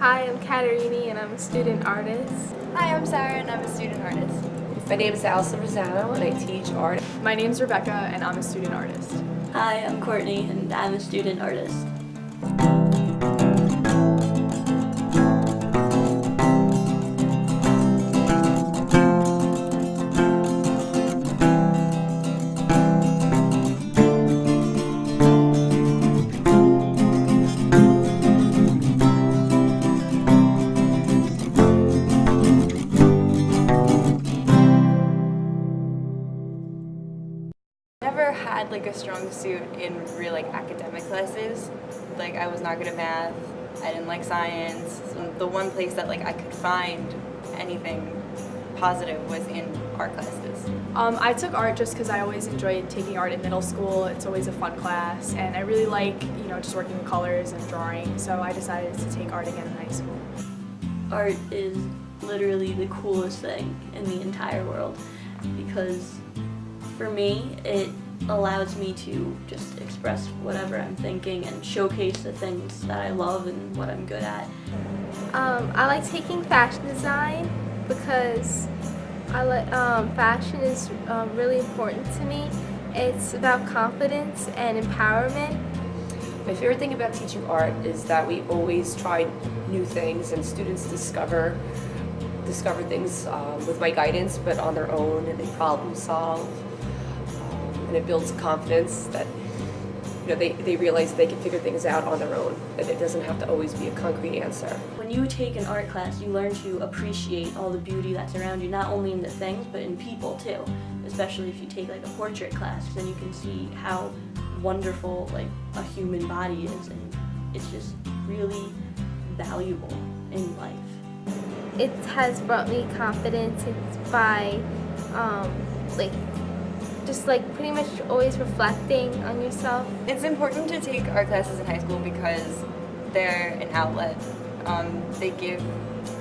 Hi, I'm Katerini and I'm a student artist. Hi, I'm Sarah and I'm a student artist. My name is Allison Rosano and I teach art. My name's Rebecca and I'm a student artist. Hi, I'm Courtney and I'm a student artist. Never had like a strong suit in real academic classes. I was not good at math. I didn't like science. So the one place that I could find anything positive was in art classes. I took art just because I always enjoyed taking art in middle school. It's always a fun class and I really like, just working with colors and drawing, so I decided to take art again in high school. Art is literally the coolest thing in the entire world because for me, it allows me to just express whatever I'm thinking and showcase the things that I love and what I'm good at. I like taking fashion design because fashion is really important to me. It's about confidence and empowerment. My favorite thing about teaching art is that we always try new things and students discover things with my guidance, but on their own, and they problem solve. And it builds confidence that they realize they can figure things out on their own, that it doesn't have to always be a concrete answer. When you take an art class, you learn to appreciate all the beauty that's around you, not only in the things, but in people too. Especially if you take a portrait class, then you can see how wonderful a human body is, and it's just really valuable in life. It has brought me confidence by just pretty much always reflecting on yourself. It's important to take art classes in high school because they're an outlet. They give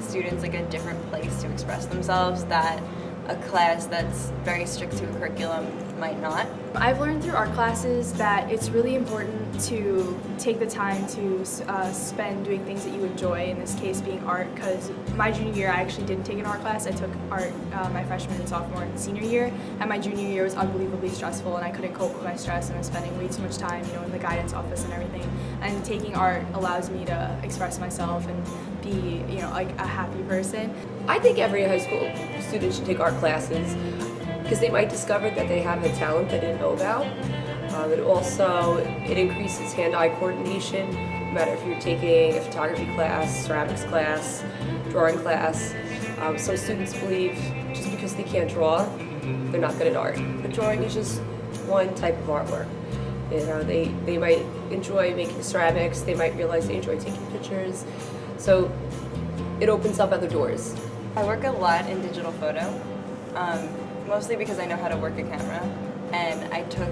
students a different place to express themselves that a class that's very strict to a curriculum might not. I've learned through art classes that it's really important to take the time to spend doing things that you enjoy, in this case being art, because my junior year I actually didn't take an art class. I took art my freshman and sophomore and senior year, and my junior year was unbelievably stressful and I couldn't cope with my stress and I was spending way too much time in the guidance office and everything. And taking art allows me to express myself and be a happy person. I think every high school student should take art classes because they might discover that they have a talent they didn't know about. It increases hand-eye coordination, no matter if you're taking a photography class, ceramics class, drawing class. Some students believe just because they can't draw, they're not good at art. But drawing is just one type of artwork. They might enjoy making ceramics, they might realize they enjoy taking pictures. So it opens up other doors. I work a lot in digital photo, mostly because I know how to work a camera, and I took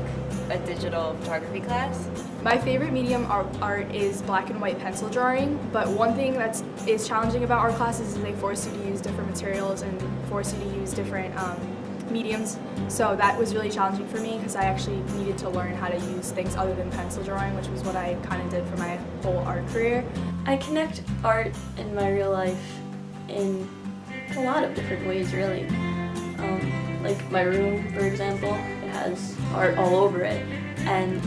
a digital photography class. My favorite medium art is black and white pencil drawing, but one thing that is challenging about art classes is they force you to use different materials and force you to use different mediums. So that was really challenging for me because I actually needed to learn how to use things other than pencil drawing, which was what I kind of did for my whole art career. I connect art in my real life in a lot of different ways, really. Like my room, for example, it has art all over it, and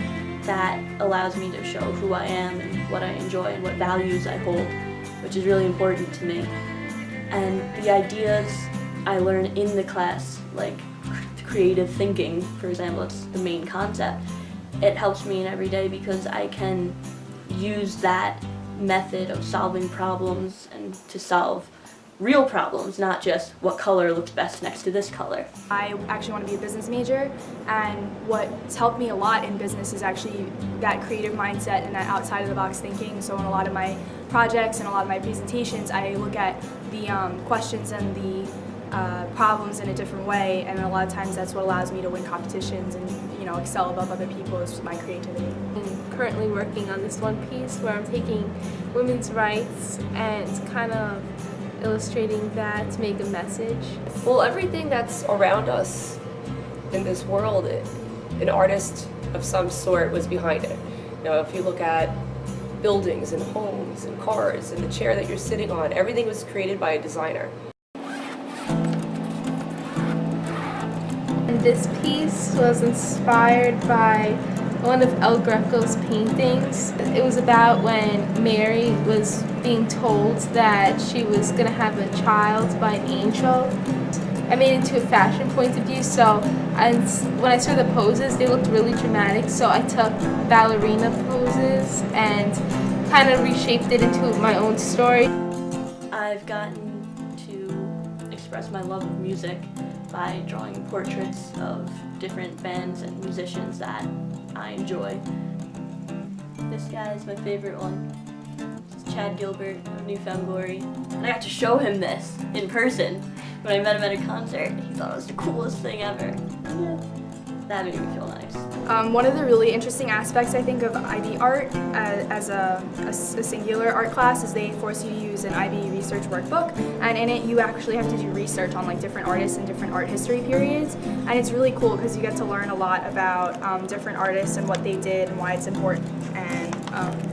that allows me to show who I am and what I enjoy and what values I hold, which is really important to me. And the ideas I learn in the class, like creative thinking, for example, it's the main concept, it helps me in every day because I can use that method of solving problems and to solve real problems, not just what color looks best next to this color. I actually want to be a business major, and what's helped me a lot in business is actually that creative mindset and that outside of the box thinking. So in a lot of my projects and a lot of my presentations, I look at the questions and the problems in a different way, and a lot of times that's what allows me to win competitions and excel above other people is my creativity. I'm currently working on this one piece where I'm taking women's rights and kind of illustrating that to make a message. Well, everything that's around us in this world, an artist of some sort was behind it. If you look at buildings and homes and cars and the chair that you're sitting on. Everything was created by a designer. And this piece was inspired by one of El Greco's paintings. It was about when Mary was being told that she was going to have a child by an angel. I made it into a fashion point of view, so when I saw the poses, they looked really dramatic, so I took ballerina poses and kind of reshaped it into my own story. I've gotten to express my love of music by drawing portraits of different bands and musicians that I enjoy. This guy is my favorite one. It's Chad Gilbert of New Found Glory. And I got to show him this in person when I met him at a concert. He thought it was the coolest thing ever. Yeah, that made me feel nice. One of the really interesting aspects, I think, of IB art as a singular art class is they force you to use an IB research workbook, and in it you actually have to do research on like different artists and different art history periods, and it's really cool because you get to learn a lot about different artists and what they did and why it's important. And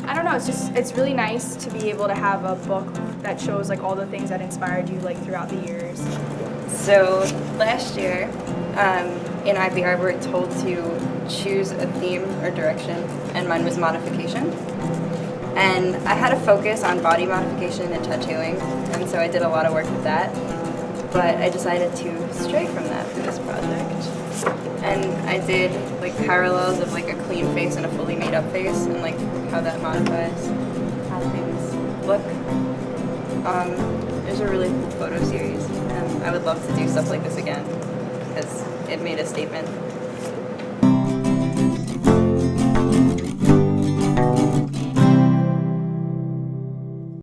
I don't know, it's really nice to be able to have a book that shows like all the things that inspired you like throughout the years. So last year in IBR we're told to choose a theme or direction, and mine was modification. And I had a focus on body modification and touch healing, and so I did a lot of work with that. But I decided to stray from that for this project. And I did like parallels of like a clean face and a fully made up face, and like how that modifies how things look. There's a really cool photo series, and I would love to do stuff like this again because it made a statement.